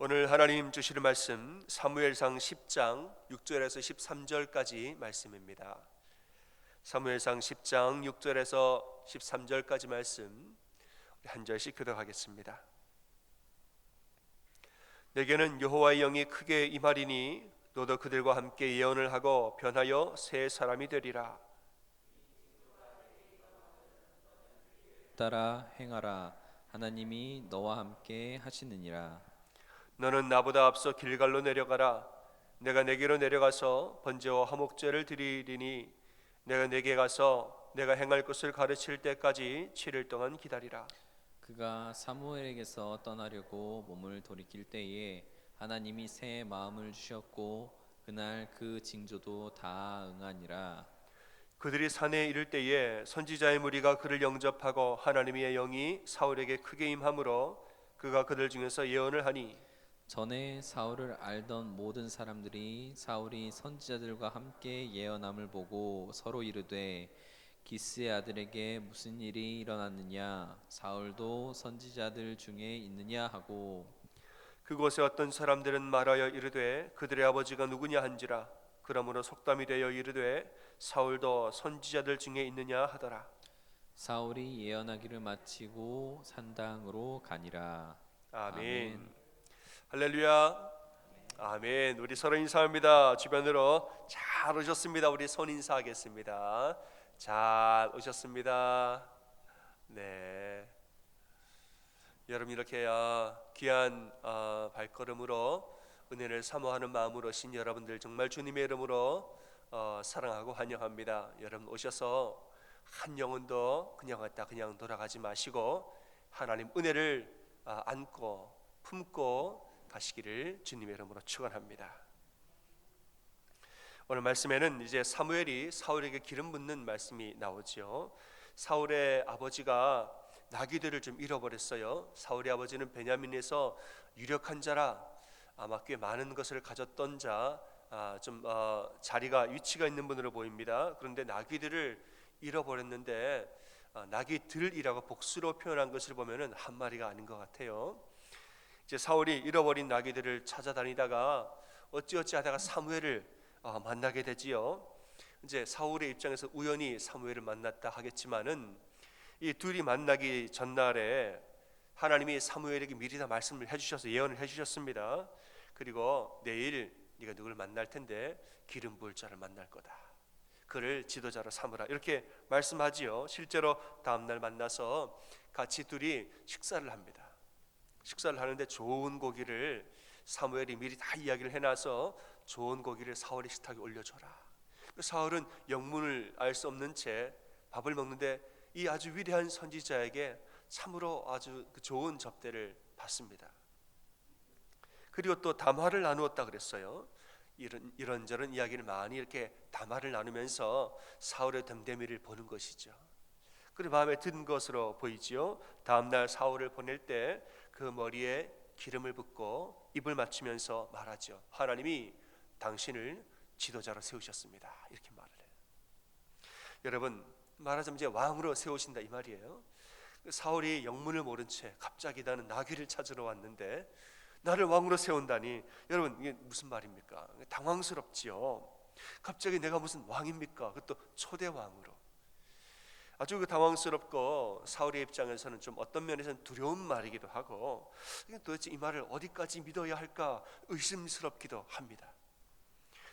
오늘 하나님 주시는 말씀 사무엘상 10장 6절에서 13절까지 말씀입니다. 사무엘상 10장 6절에서 13절까지 말씀 한 절씩 교독하겠습니다. 내게는 여호와의 영이 크게 임하리니 너도 그들과 함께 예언을 하고 변하여 새 사람이 되리라. 따라 행하라. 하나님이 너와 함께 하시느니라. 너는 나보다 앞서 길갈로 내려가라. 내가 내게로 내려가서 번제와 화목제를 드리리니 내가 내게 가서 내가 행할 것을 가르칠 때까지 7일 동안 기다리라. 그가 사무엘에게서 떠나려고 몸을 돌이킬 때에 하나님이 새 마음을 주셨고 그날 그 징조도 다 응하니라. 그들이 산에 이를 때에 선지자의 무리가 그를 영접하고 하나님의 영이 사울에게 크게 임함으로 그가 그들 중에서 예언을 하니 전에 사울을 알던 모든 사람들이 사울이 선지자들과 함께 예언함을 보고 서로 이르되 기스의 아들에게 무슨 일이 일어났느냐, 사울도 선지자들 중에 있느냐 하고, 그곳에 어떤 사람들은 말하여 이르되 그들의 아버지가 누구냐 한지라. 그러므로 속담이 되어 이르되 사울도 선지자들 중에 있느냐 하더라. 사울이 예언하기를 마치고 산당으로 가니라. 아멘. 아멘. 할렐루야. 아멘. 우리 서로 인사합니다. 주변으로 잘 오셨습니다. 우리 손 인사하겠습니다. 잘 오셨습니다. 네. 여러분 이렇게 귀한 발걸음으로 은혜를 사모하는 마음으로 오신 여러분들 정말 주님의 이름으로 사랑하고 환영합니다. 여러분 오셔서 한 영혼도 그냥 왔다 그냥 돌아가지 마시고 하나님 은혜를 안고 품고 가시기를 주님의 이름으로 축원합니다. 오늘 말씀에는 이제 사무엘이 사울에게 기름 붓는 말씀이 나오죠. 사울의 아버지가 나귀들을 좀 잃어버렸어요. 사울의 아버지는 베냐민에서 유력한 자라 아마 꽤 많은 것을 가졌던 자, 자리가 위치가 있는 분으로 보입니다. 그런데 나귀들을 잃어버렸는데 나귀들이라고 복수로 표현한 것을 보면은 한 마리가 아닌 것 같아요. 이제 사울이 잃어버린 나귀들을 찾아다니다가 어찌어찌 하다가 사무엘을 만나게 되지요. 이제 사울의 입장에서 우연히 사무엘을 만났다 하겠지만은 이 둘이 만나기 전날에 하나님이 사무엘에게 미리 다 말씀을 해주셔서 예언을 해주셨습니다. 그리고 내일 네가 누굴 만날 텐데 기름 부을 자를 만날 거다. 그를 지도자로 삼으라 이렇게 말씀하지요. 실제로 다음날 만나서 같이 둘이 식사를 합니다. 식사를 하는데 좋은 고기를 사무엘이 미리 다 이야기를 해놔서 좋은 고기를 사울의 식탁에 올려줘라. 사울은 영문을 알 수 없는 채 밥을 먹는데 이 아주 위대한 선지자에게 참으로 아주 좋은 접대를 받습니다. 그리고 또 담화를 나누었다 그랬어요. 이런저런 이야기를 많이 이렇게 담화를 나누면서 사울의 됨됨이를 보는 것이죠. 그리고 마음에 든 것으로 보이지요. 다음날 사울을 보낼 때 그 머리에 기름을 붓고 입을 맞추면서 말하죠. 하나님이 당신을 지도자로 세우셨습니다. 이렇게 말을 해요. 여러분 말하자면 이제 왕으로 세우신다 이 말이에요. 사울이 영문을 모른 채 갑자기 나는 나귀를 찾으러 왔는데 나를 왕으로 세운다니 여러분 이게 무슨 말입니까? 당황스럽지요. 갑자기 내가 무슨 왕입니까? 그것도 초대 왕으로. 아주 당황스럽고 사울의 입장에서는 좀 어떤 면에서는 두려운 말이기도 하고 도대체 이 말을 어디까지 믿어야 할까 의심스럽기도 합니다.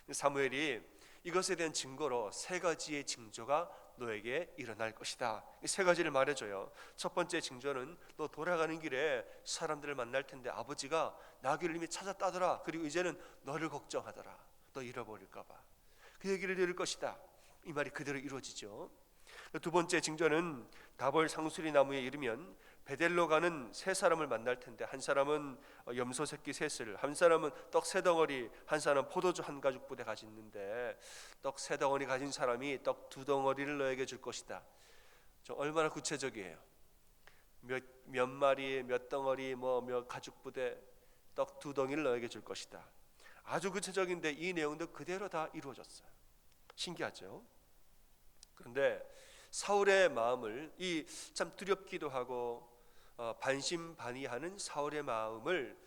사무엘이 이것에 대한 증거로 세 가지의 징조가 너에게 일어날 것이다. 세 가지를 말해줘요. 첫 번째 징조는 너 돌아가는 길에 사람들을 만날 텐데 아버지가 나귀를 이미 찾았다더라. 그리고 이제는 너를 걱정하더라. 너 잃어버릴까 봐. 그 얘기를 들을 것이다. 이 말이 그대로 이루어지죠. 두 번째 징조는 다볼 상수리 나무에 이르면 베델로 가는 세 사람을 만날 텐데 한 사람은 염소 새끼 셋을, 한 사람은 떡 세 덩어리, 한 사람은 포도주 한 가죽 부대 가졌는데 떡 세 덩어리 가진 사람이 떡 두 덩어리를 너에게 줄 것이다. 좀 얼마나 구체적이에요. 몇 마리, 몇 덩어리, 몇 가죽 부대, 떡 두 덩이를 너에게 줄 것이다. 아주 구체적인데 이 내용도 그대로 다 이루어졌어요. 신기하죠? 그런데 사울의 마음을 이 참 두렵기도 하고 반신반의하는 사울의 마음을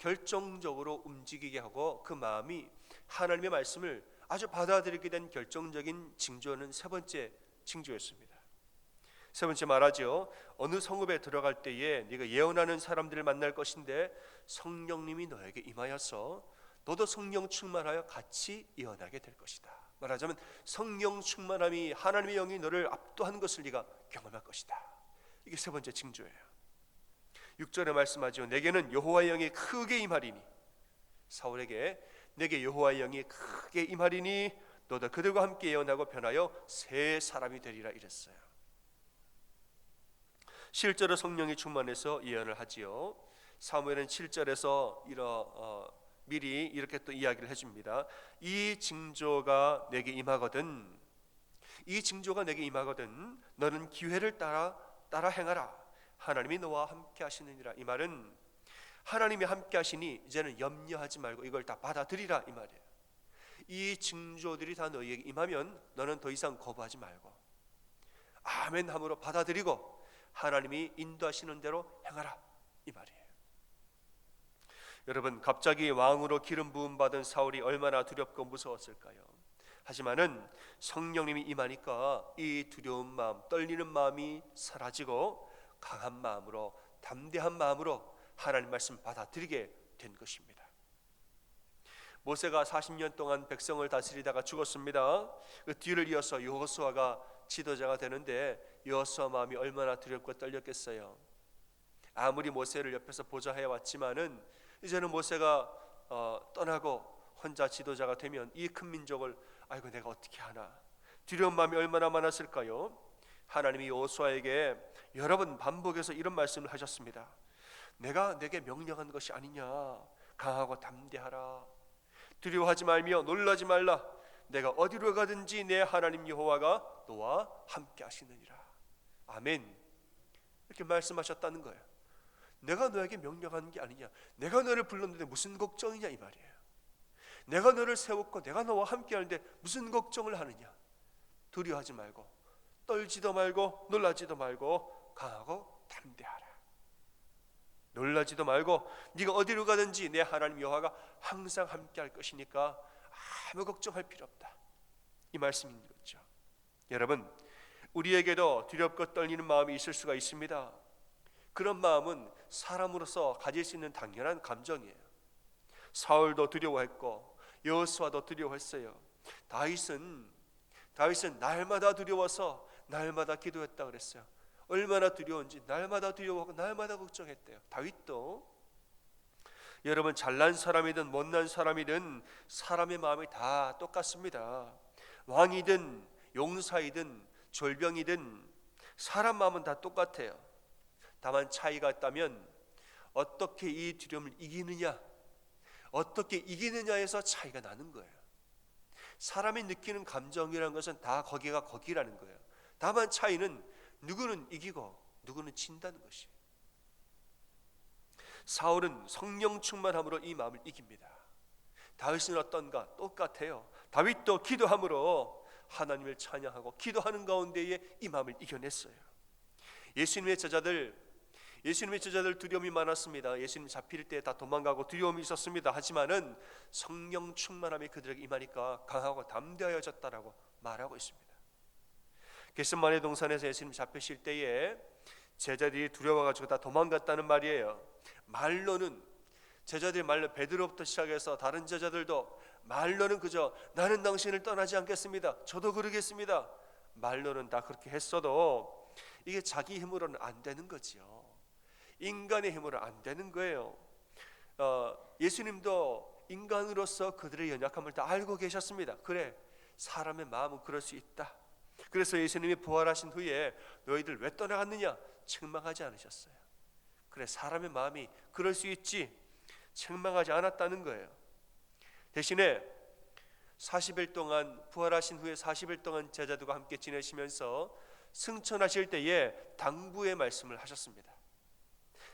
결정적으로 움직이게 하고 그 마음이 하나님의 말씀을 아주 받아들이게 된 결정적인 징조는 세 번째 징조였습니다. 세 번째 말하죠. 어느 성읍에 들어갈 때에 네가 예언하는 사람들을 만날 것인데 성령님이 너에게 임하여서 너도 성령 충만하여 같이 예언하게 될 것이다. 말하자면 성령 충만함이 하나님의 영이 너를 압도한 것을 네가 경험할 것이다. 이게 세 번째 징조예요. 6절에 말씀하죠. 내게는 여호와의 영이 크게 임하리니, 사울에게 내게 여호와의 영이 크게 임하리니 너도 그들과 함께 예언하고 변하여 새 사람이 되리라 이랬어요. 실제로 성령이 충만해서 예언을 하지요. 사무엘은 7절에서 미리 이렇게 또 이야기를 해줍니다. 이 징조가 내게 임하거든, 이 징조가 내게 임하거든 너는 기회를 따라 행하라. 하나님이 너와 함께 하시느니라. 이 말은 하나님이 함께 하시니 이제는 염려하지 말고 이걸 다 받아들이라 이 말이에요. 이 징조들이 다 너희에게 임하면 너는 더 이상 거부하지 말고 아멘 함으로 받아들이고 하나님이 인도하시는 대로 행하라 이 말이에요. 여러분, 갑자기 왕으로 기름 부음 받은 사울이 얼마나 두렵고 무서웠을까요? 하지만은 성령님이 임하니까 이 두려운 마음, 떨리는 마음이 사라지고 강한 마음으로, 담대한 마음으로 하나님 말씀 받아들이게 된 것입니다. 모세가 40년 동안 백성을 다스리다가 죽었습니다. 그 뒤를 이어서 여호수아가 지도자가 되는데 여호수아 마음이 얼마나 두렵고 떨렸겠어요. 아무리 모세를 옆에서 보좌해 왔지만은 이제는 모세가 떠나고 혼자 지도자가 되면 이 큰 민족을 아이고 내가 어떻게 하나, 두려운 마음이 얼마나 많았을까요? 하나님이 여호수아에게 여러 번 반복해서 이런 말씀을 하셨습니다. 내가 내게 명령한 것이 아니냐, 강하고 담대하라, 두려워하지 말며 놀라지 말라, 내가 어디로 가든지 내 하나님 여호와가 너와 함께 하시느니라. 아멘. 이렇게 말씀하셨다는 거예요. 내가 너에게 명령한 게 아니냐, 내가 너를 불렀는데 무슨 걱정이냐 이 말이에요. 내가 너를 세웠고 내가 너와 함께 하는데 무슨 걱정을 하느냐. 두려워하지 말고 떨지도 말고 놀라지도 말고 강하고 담대하라. 놀라지도 말고 네가 어디로 가든지 내 하나님 여호와가 항상 함께 할 것이니까 아무 걱정할 필요 없다. 이 말씀인 거죠. 여러분, 우리에게도 두렵고 떨리는 마음이 있을 수가 있습니다. 그런 마음은 사람으로서 가질 수 있는 당연한 감정이에요. 사울도 두려워했고 여호수아도 두려워했어요. 다윗은 날마다 두려워서 날마다 기도했다 그랬어요. 얼마나 두려운지 날마다 두려워하고 날마다 걱정했대요. 다윗도. 여러분, 잘난 사람이든 못난 사람이든 사람의 마음이 다 똑같습니다. 왕이든 용사이든 졸병이든 사람 마음은 다 똑같아요. 다만 차이가 있다면 어떻게 이 두려움을 이기느냐, 어떻게 이기느냐에서 차이가 나는 거예요. 사람이 느끼는 감정이라는 것은 다 거기가 거기라는 거예요. 다만 차이는 누구는 이기고 누구는 진다는 것이에요. 사울은 성령 충만함으로 이 마음을 이깁니다. 다윗은 어떤가? 똑같아요. 다윗도 기도함으로 하나님을 찬양하고 기도하는 가운데에 이 마음을 이겨냈어요. 예수님의 제자들 두려움이 많았습니다. 예수님 잡힐 때 다 도망가고 두려움이 있었습니다. 하지만은 성령 충만함이 그들에게 임하니까 강하고 담대하여졌다라고 말하고 있습니다. 겟세마네 동산에서 예수님 잡히실 때에 제자들이 두려워가지고 다 도망갔다는 말이에요. 말로는 제자들이 말로 베드로부터 시작해서 다른 제자들도 말로는 그저 나는 당신을 떠나지 않겠습니다, 저도 그러겠습니다, 말로는 다 그렇게 했어도 이게 자기 힘으로는 안 되는 거지요. 인간의 힘으로 안 되는 거예요. 예수님도 인간으로서 그들의 연약함을 다 알고 계셨습니다. 그래, 사람의 마음은 그럴 수 있다. 그래서 예수님이 부활하신 후에 너희들 왜 떠나갔느냐 책망하지 않으셨어요. 그래, 사람의 마음이 그럴 수 있지, 책망하지 않았다는 거예요. 대신에 40일 동안, 부활하신 후에 40일 동안 제자들과 함께 지내시면서 승천하실 때에 당부의 말씀을 하셨습니다.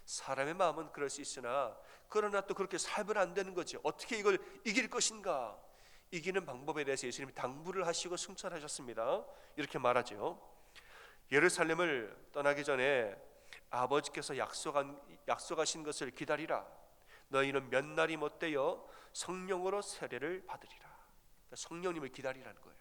사람의 마음은 그럴 수 있으나 그러나 또 그렇게 살면 안 되는 거죠. 어떻게 이걸 이길 것인가, 이기는 방법에 대해서 예수님이 당부를 하시고 승천하셨습니다. 이렇게 말하죠. 예루살렘을 떠나기 전에 아버지께서 약속하신 것을 기다리라. 너희는 몇 날이 못되어 성령으로 세례를 받으리라. 그러니까 성령님을 기다리라는 거예요.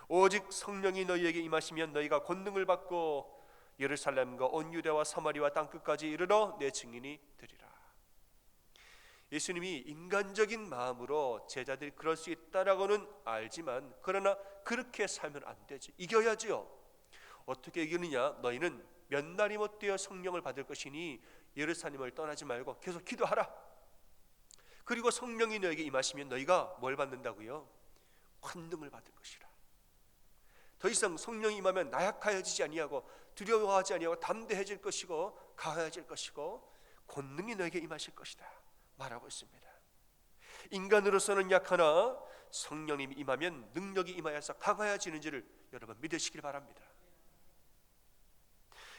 오직 성령이 너희에게 임하시면 너희가 권능을 받고 예루살렘과 온 유대와 사마리아 땅끝까지 이르러 내 증인이 되리라. 예수님이 인간적인 마음으로 제자들이 그럴 수 있다라고는 알지만, 그러나 그렇게 살면 안 되지. 이겨야지요. 어떻게 이기느냐? 너희는 몇 날이 못되어 성령을 받을 것이니 예루살렘을 떠나지 말고 계속 기도하라. 그리고 성령이 너에게 임하시면 너희가 뭘 받는다고요? 권능을 받을 것이라. 더 이상 성령이 임하면 나약하여지지 아니하고 두려워하지 아니하고 담대해질 것이고 강해질 것이고 권능이 너에게 임하실 것이다 말하고 있습니다. 인간으로서는 약하나 성령님이 임하면 능력이 임하여서 강하여지는지를 여러분 믿으시길 바랍니다.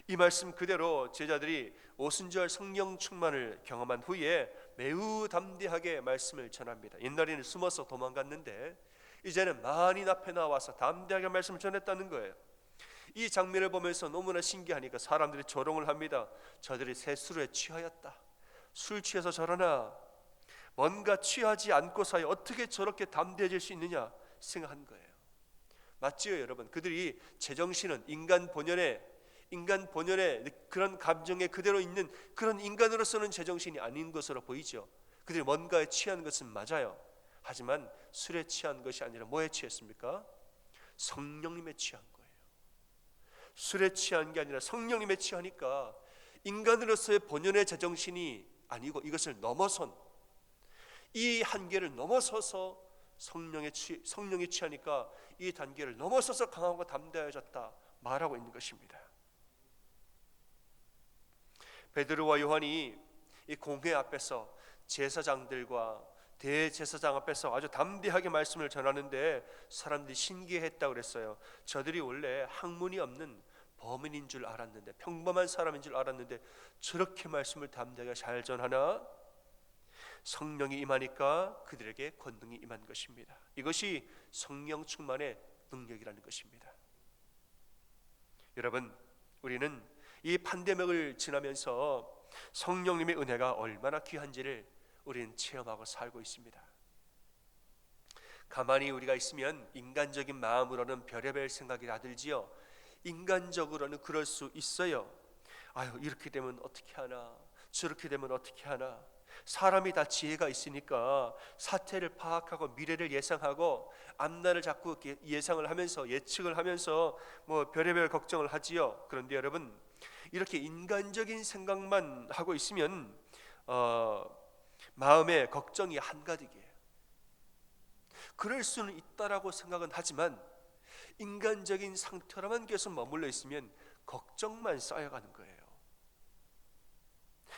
이 말씀 그대로 제자들이 오순절 성령 충만을 경험한 후에 매우 담대하게 말씀을 전합니다. 옛날에는 숨어서 도망갔는데 이제는 만인 앞에 나와서 담대하게 말씀을 전했다는 거예요. 이 장면을 보면서 너무나 신기하니까 사람들이 조롱을 합니다. 저들이 새 술에 취하였다. 술 취해서 저러나 뭔가 취하지 않고서야 어떻게 저렇게 담대해질 수 있느냐 생각한 거예요. 맞지요 여러분? 그들이 제정신은 인간 본연의 그런 감정에 그대로 있는 그런 인간으로서는 제정신이 아닌 것으로 보이죠. 그들이 뭔가에 취한 것은 맞아요. 하지만 술에 취한 것이 아니라 뭐에 취했습니까? 성령님에 취한 거예요. 술에 취한 게 아니라 성령님에 취하니까 인간으로서의 본연의 제정신이 아니고 이것을 넘어선, 이 한계를 넘어서서 성령이 취하니까 이 단계를 넘어서서 강하고 담대해졌다 말하고 있는 것입니다. 베드로와 요한이 이 공회 앞에서 제사장들과 대제사장 앞에서 아주 담대하게 말씀을 전하는데 사람들이 신기했다고 그랬어요. 저들이 원래 학문이 없는 범인인 줄 알았는데, 평범한 사람인 줄 알았는데 저렇게 말씀을 담대하게 잘 전하나? 성령이 임하니까 그들에게 권능이 임한 것입니다. 이것이 성령 충만의 능력이라는 것입니다. 여러분, 우리는 이 팬데믹을 지나면서 성령님의 은혜가 얼마나 귀한지를 우리는 체험하고 살고 있습니다. 가만히 우리가 있으면 인간적인 마음으로는 별의별 생각이 다 들지요. 인간적으로는 그럴 수 있어요. 아유, 이렇게 되면 어떻게 하나, 저렇게 되면 어떻게 하나. 사람이 다 지혜가 있으니까 사태를 파악하고 미래를 예상하고 앞날을 자꾸 예상을 하면서 예측을 하면서 뭐 별의별 걱정을 하지요. 그런데 여러분, 이렇게 인간적인 생각만 하고 있으면 마음에 걱정이 한가득이에요. 그럴 수는 있다라고 생각은 하지만 인간적인 상태로만 계속 머물러 있으면 걱정만 쌓여가는 거예요.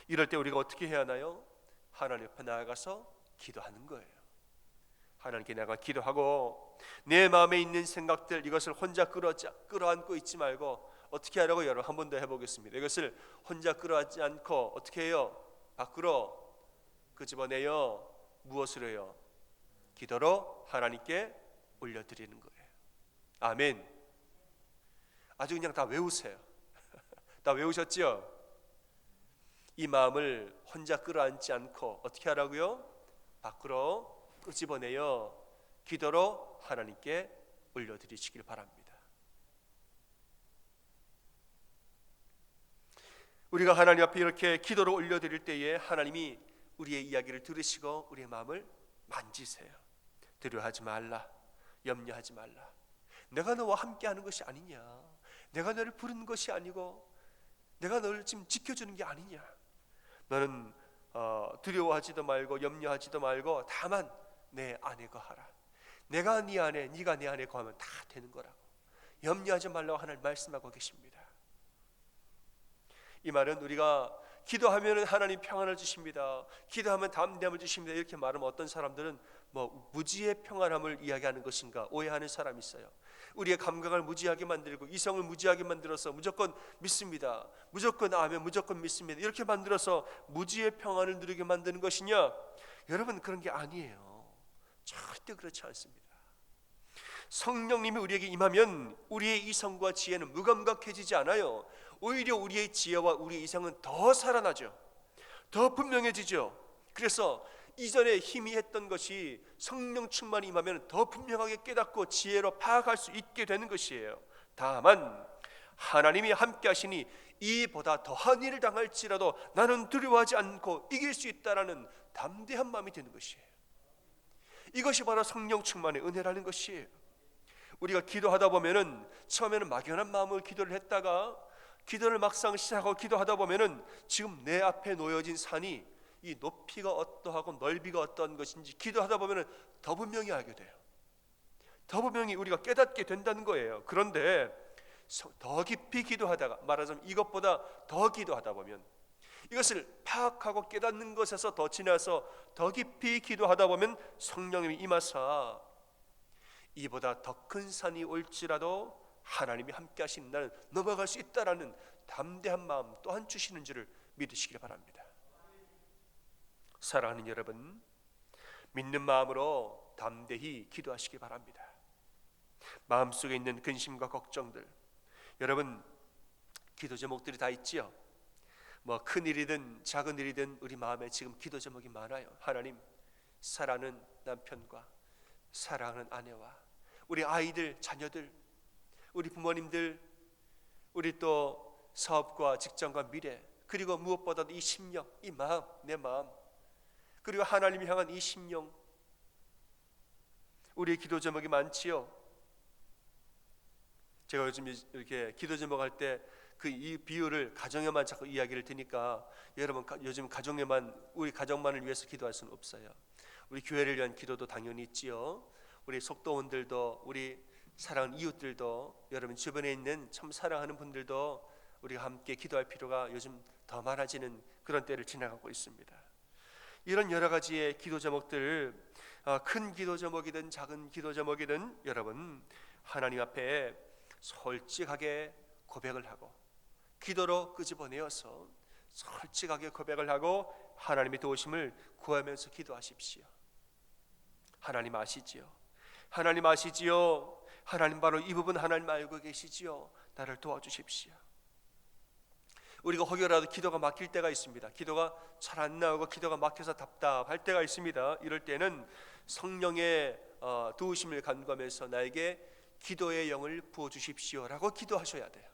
이럴 때 우리가 어떻게 해야 하나요? 하나님 앞에 나아가서 기도하는 거예요. 하나님께 나아가 기도하고 내 마음에 있는 생각들, 이것을 혼자 끌어안고 있지 말고 어떻게 하라고 여러분 한 번 더 해보겠습니다. 이것을 혼자 끌어안지 않고 어떻게 해요? 밖으로 끄집어내요. 무엇으로 해요? 기도로 하나님께 올려드리는 거예요. 아멘. 아주 그냥 다 외우세요. 다 외우셨죠? 이 마음을 혼자 끌어안지 않고 어떻게 하라고요? 밖으로 끄집어내요. 기도로 하나님께 올려드리시길 바랍니다. 우리가 하나님 앞에 이렇게 기도로 올려드릴 때에 하나님이 우리의 이야기를 들으시고 우리의 마음을 만지세요. 두려워하지 말라, 염려하지 말라. 내가 너와 함께하는 것이 아니냐, 내가 너를 부른 것이 아니고 내가 너를 지금 지켜주는 게 아니냐. 너는 두려워하지도 말고 염려하지도 말고 다만 내 안에 거하라. 내가 네 안에, 네가 내 안에 거하면 다 되는 거라고. 염려하지 말라고 하나님 말씀하고 계십니다. 이 말은 우리가 기도하면 하나님 평안을 주십니다, 기도하면 담대함을 주십니다, 이렇게 말하면 어떤 사람들은 뭐 무지의 평안함을 이야기하는 것인가 오해하는 사람이 있어요. 우리의 감각을 무지하게 만들고 이성을 무지하게 만들어서 무조건 믿습니다, 무조건 아멘, 무조건 믿습니다, 이렇게 만들어서 무지의 평안을 누리게 만드는 것이냐? 여러분, 그런 게 아니에요. 절대 그렇지 않습니다. 성령님이 우리에게 임하면 우리의 이성과 지혜는 무감각해지지 않아요. 오히려 우리의 지혜와 우리의 이성은 더 살아나죠. 더 분명해지죠. 그래서 이전에 희미했던 것이 성령 충만이 임하면 더 분명하게 깨닫고 지혜로 파악할 수 있게 되는 것이에요. 다만 하나님이 함께 하시니 이보다 더한 일을 당할지라도 나는 두려워하지 않고 이길 수 있다라는 담대한 마음이 되는 것이에요. 이것이 바로 성령 충만의 은혜라는 것이에요. 우리가 기도하다 보면은 처음에는 막연한 마음으로 기도를 했다가 기도를 막상 시작하고 기도하다 보면은 지금 내 앞에 놓여진 산이 이 높이가 어떠하고 넓이가 어떠한 것인지 기도하다 보면은 더 분명히 알게 돼요. 더 분명히 우리가 깨닫게 된다는 거예요. 그런데 더 깊이 기도하다가, 말하자면 이것보다 더 기도하다 보면, 이것을 파악하고 깨닫는 것에서 더 지나서 더 깊이 기도하다 보면 성령님이 임하사 이보다 더 큰 산이 올지라도 하나님이 함께 하시는 나는 넘어갈 수 있다라는 담대한 마음 또한 주시는 줄을 믿으시길 바랍니다. 사랑하는 여러분, 믿는 마음으로 담대히 기도하시기 바랍니다. 마음속에 있는 근심과 걱정들, 여러분 기도 제목들이 다 있지요. 뭐 큰 일이든 작은 일이든 우리 마음에 지금 기도 제목이 많아요. 하나님, 사랑하는 남편과 사랑하는 아내와 우리 아이들, 자녀들, 우리 부모님들, 우리 또 사업과 직장과 미래, 그리고 무엇보다도 이 심령, 이 마음, 내 마음, 그리고 하나님을 향한 이 심령, 우리의 기도 제목이 많지요. 제가 요즘 이렇게 기도 제목 할 때 그 이 비유를 가정에만 자꾸 이야기를 드니까 여러분 요즘 가정에만, 우리 가정만을 위해서 기도할 수는 없어요. 우리 교회를 위한 기도도 당연히 있지요. 우리 속도원들도, 우리 사랑하는 이웃들도, 여러분 주변에 있는 참 사랑하는 분들도 우리가 함께 기도할 필요가 요즘 더 많아지는 그런 때를 지나가고 있습니다. 이런 여러 가지의 기도 제목들, 큰 기도 제목이든 작은 기도 제목이든 여러분 하나님 앞에 솔직하게 고백을 하고 기도로 끄집어내어서 솔직하게 고백을 하고 하나님의 도우심을 구하면서 기도하십시오. 하나님 아시지요? 하나님 아시지요? 하나님 바로 이 부분 하나님 알고 계시지요? 나를 도와주십시오. 우리가 혹여라도 기도가 막힐 때가 있습니다. 기도가 잘 안 나오고 기도가 막혀서 답답할 때가 있습니다. 이럴 때는 성령의 도우심을 간구하면서 나에게 기도의 영을 부어주십시오라고 기도하셔야 돼요.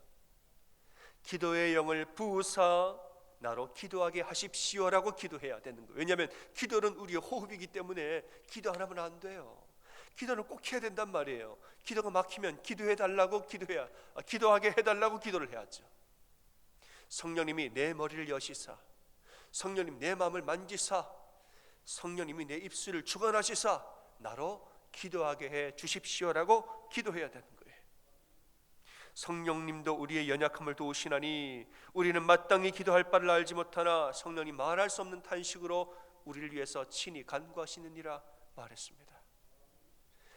기도의 영을 부으사 나로 기도하게 하십시오라고 기도해야 되는 거예요. 왜냐하면 기도는 우리의 호흡이기 때문에 기도 안 하면 안 돼요. 기도는 꼭 해야 된단 말이에요. 기도가 막히면 기도해달라고 기도하게 해달라고 기도를 해야죠. 성령님이 내 머리를 여시사, 성령님 내 마음을 만지사, 성령님이 내 입술을 주관하시사 나로 기도하게 해 주십시오라고 기도해야 되는 거예요. 성령님도 우리의 연약함을 도우시나니 우리는 마땅히 기도할 바를 알지 못하나 성령님 말할 수 없는 탄식으로 우리를 위해서 친히 간구하시느니라 말했습니다.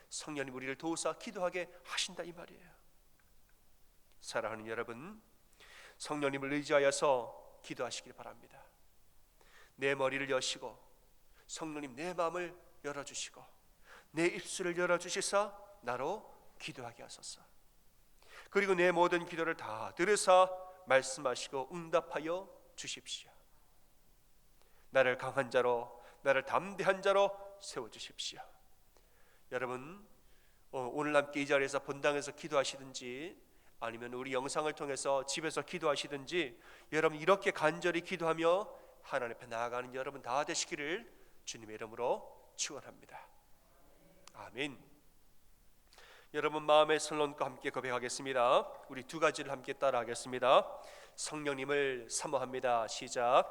성령님 우리를 도우사 기도하게 하신다 이 말이에요. 사랑하는 여러분, 성령님을 의지하여서 기도하시길 바랍니다. 내 머리를 여시고 성령님 내 마음을 열어주시고 내 입술을 열어주시사 나로 기도하게 하소서. 그리고 내 모든 기도를 다 들으사 말씀하시고 응답하여 주십시오. 나를 강한 자로, 나를 담대한 자로 세워주십시오. 여러분 오늘 함께 이 자리에서 본당에서 기도하시든지 아니면 우리 영상을 통해서 집에서 기도하시든지 여러분 이렇게 간절히 기도하며 하나님 앞에 나아가는 여러분 다 되시기를 주님의 이름으로 축원합니다. 아멘. 여러분 마음의 선론과 함께 고백하겠습니다. 우리 두 가지를 함께 따라하겠습니다. 성령님을 사모합니다. 시작.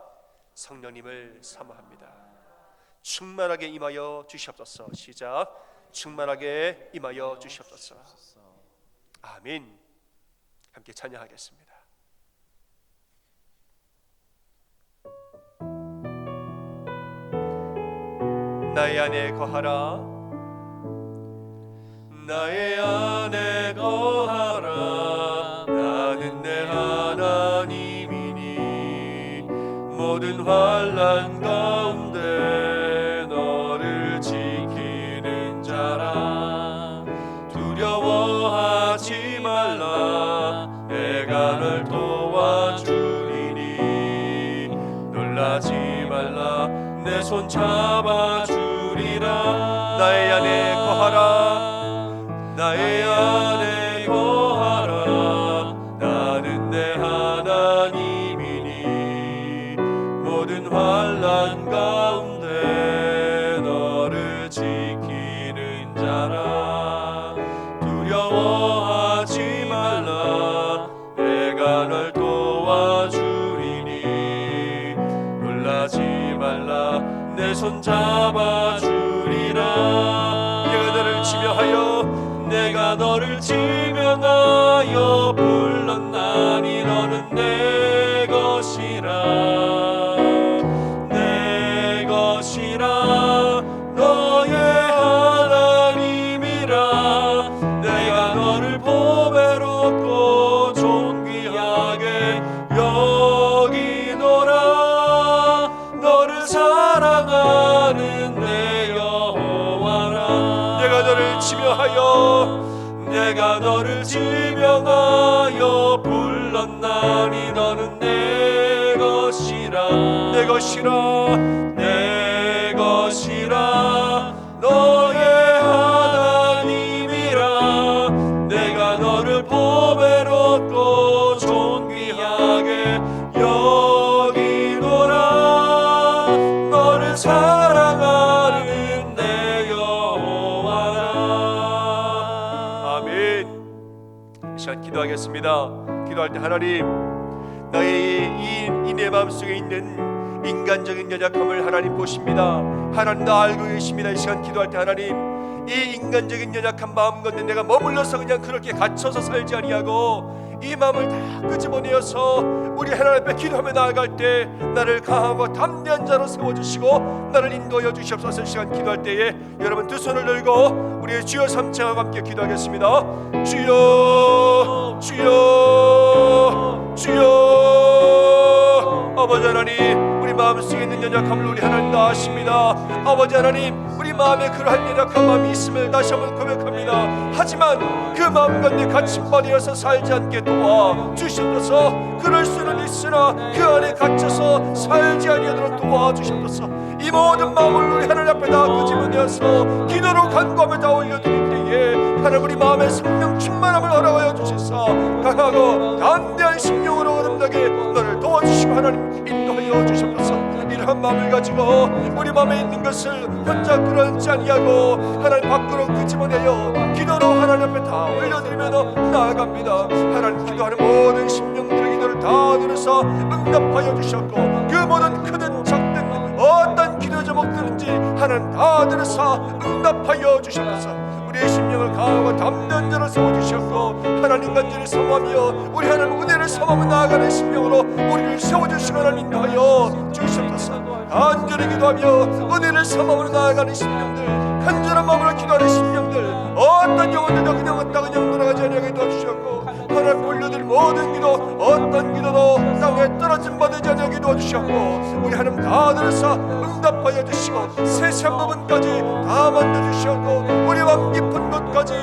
성령님을 사모합니다. 충만하게 임하여 주시옵소서. 시작. 충만하게 임하여 주시옵소서. 아멘. 함께 찬양하겠습니다. 나의 안에 거하라, 나의 안에 거하라. 나는 내 하나님이니 모든 환난 가운데 너를 지키는 자라. 두려워하지 말라, 내가 널 도와주리니. 놀라지 말라, 내 손 잡아주리라. 나의 안에 거하라. 나의 안에 거하라. 나는 내 하나님이니 모든 환난 가운데 너를 지키는 자라. 두려워하지 말라. 내가 널 도와주리니 놀라지 말라. 내 손 잡아주리라. 내가 너를 지명하여 내가 너를 지명하여 불렀나니 너는 내 것이라. 내 것이라. 너의 하나님이라. 내가 너를 보배롭고 존귀하게 여기노라. 너를 사랑하는 내 여호와라. 내가 너를 지명하여 내가 너를 지명하여 불렀나니 너는 내 것이라. 내 것이라. 내 것이라. 너의 하나님이라. 내가 너를 보배롭고 존귀하게 여기노라. 너를 사랑하는 내 여호와라. 아멘. 이 시간 기도하겠습니다. 기도할 때 하나님, 나의 이 내 마음속에 있는 인간적인 연약함을 하나님 보십니다. 하나님 다 알고 계십니다. 이 시간 기도할 때 하나님, 이 인간적인 연약한 마음 가운데 내가 머물러서 그냥 그렇게 갇혀서 살지 아니하고 이 마음을 다 끄집어내어서 우리 하나님 앞에 기도하며 나아갈 때 나를 강하고 담대한 자로 세워주시고 나를 인도하여 주시옵소서. 이 시간 기도할 때에 여러분 두 손을 들고 우리의 주여 삼창하고 함께 기도하겠습니다. 주여 주여 주여. 아버지 하나님, 우리 마음속에 있는 연약함을 우리 하나님 다 아십니다. 아버지 하나님, 우리 마음에 그러한 연약한 마음이 있음을 다시 한번 고백합니다. 하지만 그 마음 가운데 갇힌바되어서 살지 않게 도와주시옵소서. 그럴 수는 있으나 그 안에 갇혀서 살지 아니하도록 도와주시옵소서. 이 모든 마음을 우리 하나님 앞에 다 끄집어내어서 기도로 간구하며 다 올려드릴 때에 하나님 우리 마음의 성령 충만함을 허락하여 주시사 강하고 담대한 심령으로 거듭나게 너를 도와주시고 하나님 인도하여 주시옵소서. 이러한 마음을 가지고 우리 마음에 있는 것을 혼자 끌어안지 아니하고 하나님 밖으로 끄집어내어 기도로 하나님 앞에 다 올려드리며 나아갑니다. 하나님 기도하는 모든 심령들의 기도를 다 들으사 응답하여 주셨고 그 모든 크든 작든 어떤 기도 제목들인지 하나님 다 들으사 응답하여 주셨소서. 우리의 심령을 강하고 담대한 자로 세워주셨고 하나님 간절히 사모하며 우리 하나님 은혜를 사모하며 나아가는 심령으로 우리를 세워주시고 하나님 인도하여 주시옵소서. 간절히 기도하며 은혜를 사모하며 나아가는 심령들, 간절한 마음으로 기도하는 심령들, 어떤 영혼들도 그냥 왔다 그냥 돌아가지 아니하게 도와주셨고 하나님 올려드릴 모든 기도 어떤 기도도 땅에 떨어진 바 되지 아니하게 도와주셨고 우리 하나님 다 들으사 응답하여 주시고 세세한 부분까지 다 만져주셨고 우리 마음 깊은 곳까지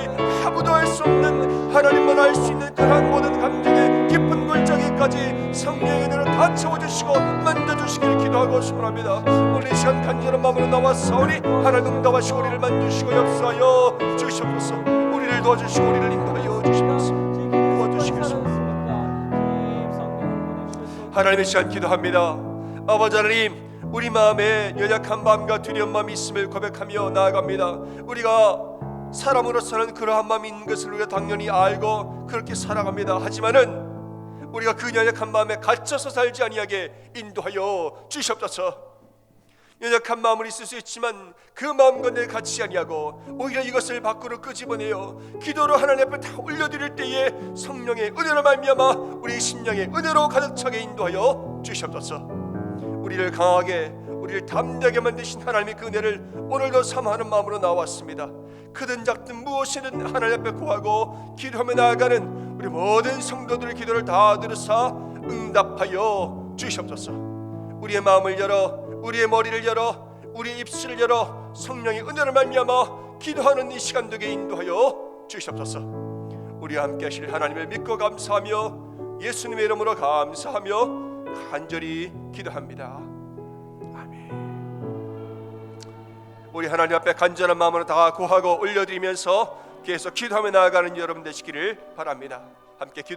아무도 알 수 없는 하나님만 알 수 있는 그러한 모든 감정의 깊은 골짜기까지 성령의 은혜로 다 채워주시고 만져주시길 기도하고 싶습니다. 오늘 이 시간 간절한 마음으로 나왔사오니 하나님 응답하시고 우리를 만져주시고 역사하여 주시옵소서. 우리를 도와주시고 우리를 인도하여 주시옵소서. 도와주시겠습니다. 하나님의 시간 기도합니다. 아버지 하나님, 우리 마음에 연약한 마음과 두려운 마음이 있음을 고백하며 나아갑니다. 우리가 사람으로서는 그러한 마음이 있는 것을 우리가 당연히 알고 그렇게 살아갑니다. 하지만은 우리가 그 연약한 마음에 갇혀서 살지 아니하게 인도하여 주시옵소서. 연약한 마음은 있을 수 있지만 그 마음과 내 같이 아니하고 오히려 이것을 밖으로 끄집어내어 기도로 하나님 앞에 다 올려드릴 때에 성령의 은혜로 말미암아 우리 심령의 은혜로 가득 차게 인도하여 주시옵소서. 우리를 강하게 우리를 담대하게 만드신 하나님의 그 은혜를 오늘도 사모하는 마음으로 나왔습니다. 크든 작든 무엇이든 하나님 앞에 구하고 기도하며 나아가는 우리 모든 성도들의 기도를 다 들으사 응답하여 주시옵소서. 우리의 마음을 열어 우리의 머리를 열어 우리의 입술을 열어 성령의 은혜를 말미암아 기도하는 이 시간 되게 인도하여 주시옵소서. 우리와 함께 하실 하나님을 믿고 감사하며 예수님의 이름으로 감사하며 간절히 기도합니다. 아멘. 우리 하나님 앞에 간절한 마음으로 다 구하고 올려드리면서 계속 기도하며 나아가는 여러분 되시기를 바랍니다. 함께 기도